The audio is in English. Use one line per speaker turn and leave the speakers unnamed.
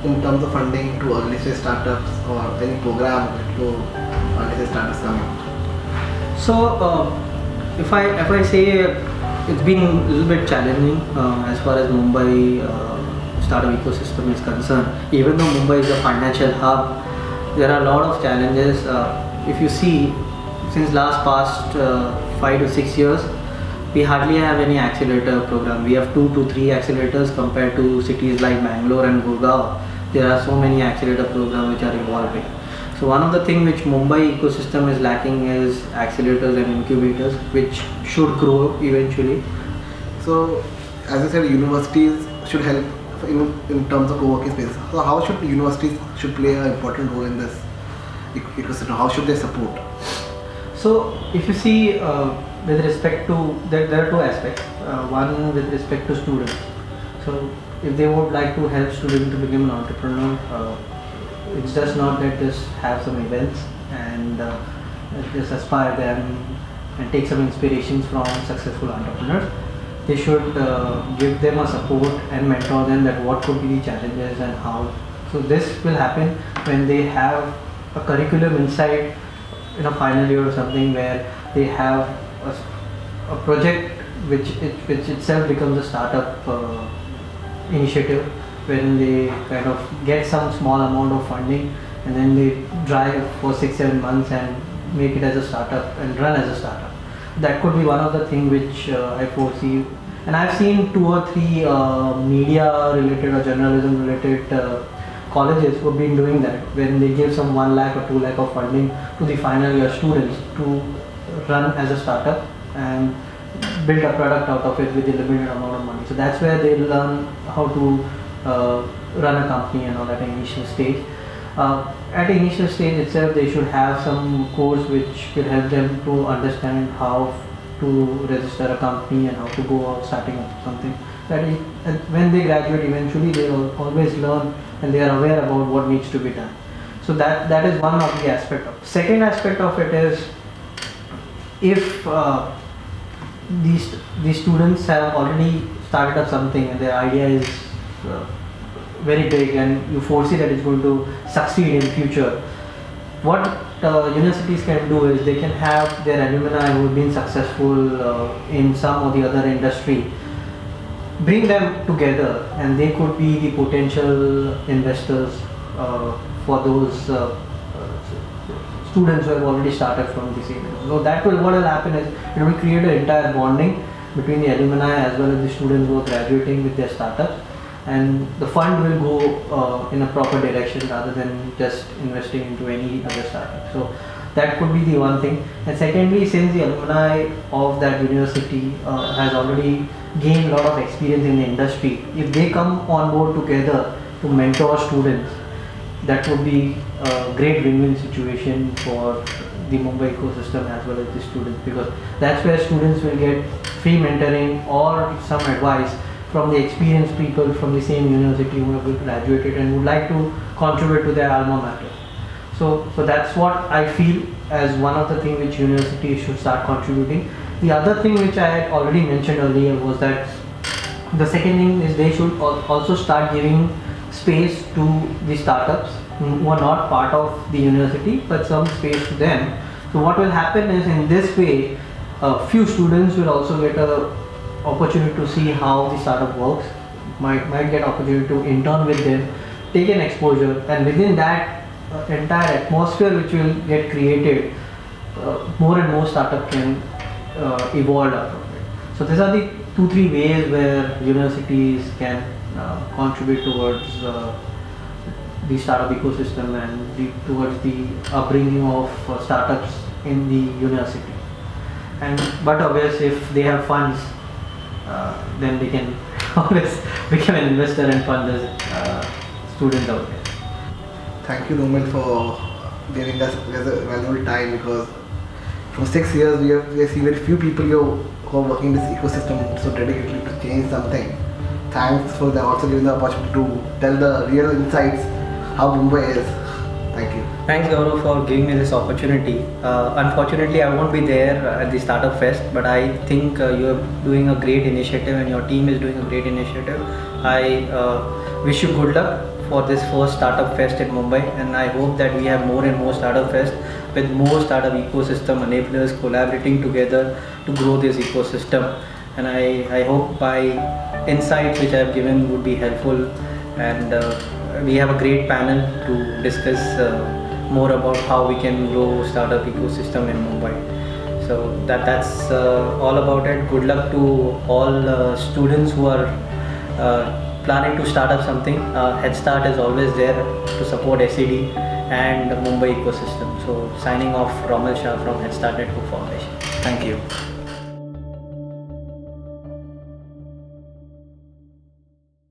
in terms of funding to early stage startups or any program to early stage startups coming?
So, if I say it's been a little bit challenging as far as Mumbai startup ecosystem is concerned. Even though Mumbai is a financial hub, there are a lot of challenges. If you see, since past 5 to 6 years, we hardly have any accelerator program. We have 2 to 3 accelerators compared to cities like Bangalore and Gurgaon. There are so many accelerator programs which are evolving. So one of the things which Mumbai ecosystem is lacking is accelerators and incubators, which should grow eventually.
So, as you said, universities should help in terms of co-working spaces. So, how should universities should play an important role in this ecosystem? How should they support?
So if you see, with respect to, there are two aspects. One with respect to students. So if they would like to help students to become an entrepreneur, it's just not that just have some events and just aspire them and take some inspirations from successful entrepreneurs. They should give them a support and mentor them that what could be the challenges and how. So this will happen when they have a curriculum inside in a final year or something where they have a project which itself becomes a startup initiative, when they kind of get some small amount of funding and then they drive for 6-7 months and make it as a startup and run as a startup. That could be one of the things which I foresee. And I've seen 2 or 3 media related or journalism related colleges who have been doing that, when they give some 1 lakh or 2 lakh of funding to the final year students to run as a startup and build a product out of it with a limited amount of money. So that's where they learn how to run a company and all at an initial stage. At the initial stage itself, they should have some course which will help them to understand how to register a company and how to go out starting up something. That is, when they graduate, eventually they will always learn and they are aware about what needs to be done. So that is one of the aspect of. Second aspect of it is, if these students have already started up something and their idea is very big and you foresee that it's going to succeed in future, what universities can do is they can have their alumni who have been successful in some or the other industry, bring them together, and they could be the potential investors for those students who have already started from this area. So what will happen is it will create an entire bonding between the alumni as well as the students who are graduating with their startups, and the fund will go in a proper direction rather than just investing into any other startup. So that could be the one thing. And secondly, since the alumni of that university has already gained a lot of experience in the industry, if they come on board together to mentor students, that would be a great win-win situation for the Mumbai ecosystem as well as the students, because that's where students will get free mentoring or some advice from the experienced people from the same university who have graduated and would like to contribute to their alma mater. So that's what I feel as one of the things which universities should start contributing. The other thing which I had already mentioned earlier was that the second thing is they should also start giving space to the startups who are not part of the university, but some space to them. So what will happen is, in this way, a few students will also get a opportunity to see how the startup works, might get opportunity to intern with them, take an exposure, and within that entire atmosphere which will get created, more and more startup can evolve out of it. So these are the 2-3 ways where universities can contribute towards the startup ecosystem and towards the upbringing of startups in the university. But obviously, if they have funds, then they can always become an investor and fund the students out there.
Thank you, Romil, for giving us a valuable time, because from 6 years we have seen very few people who are working in this ecosystem so dedicatedly to change something. Thanks for also giving the opportunity to tell the real insights how Mumbai is. Thank you.
Thanks, Gaurav, for giving me this opportunity. Unfortunately, I won't be there at the Startup Fest, but I think you are doing a great initiative and your team is doing a great initiative. I wish you good luck for this first Startup Fest in Mumbai, and I hope that we have more and more Startup Fest with more startup ecosystem enablers collaborating together to grow this ecosystem. And I hope my insights which I have given would be helpful, and we have a great panel to discuss more about how we can grow startup ecosystem in Mumbai. So that's all about it. Good luck to all students who are planning to start up something. Headstart is always there to support SED and Mumbai ecosystem. So signing off, Romil Shah from Headstart Network Foundation. Thank you.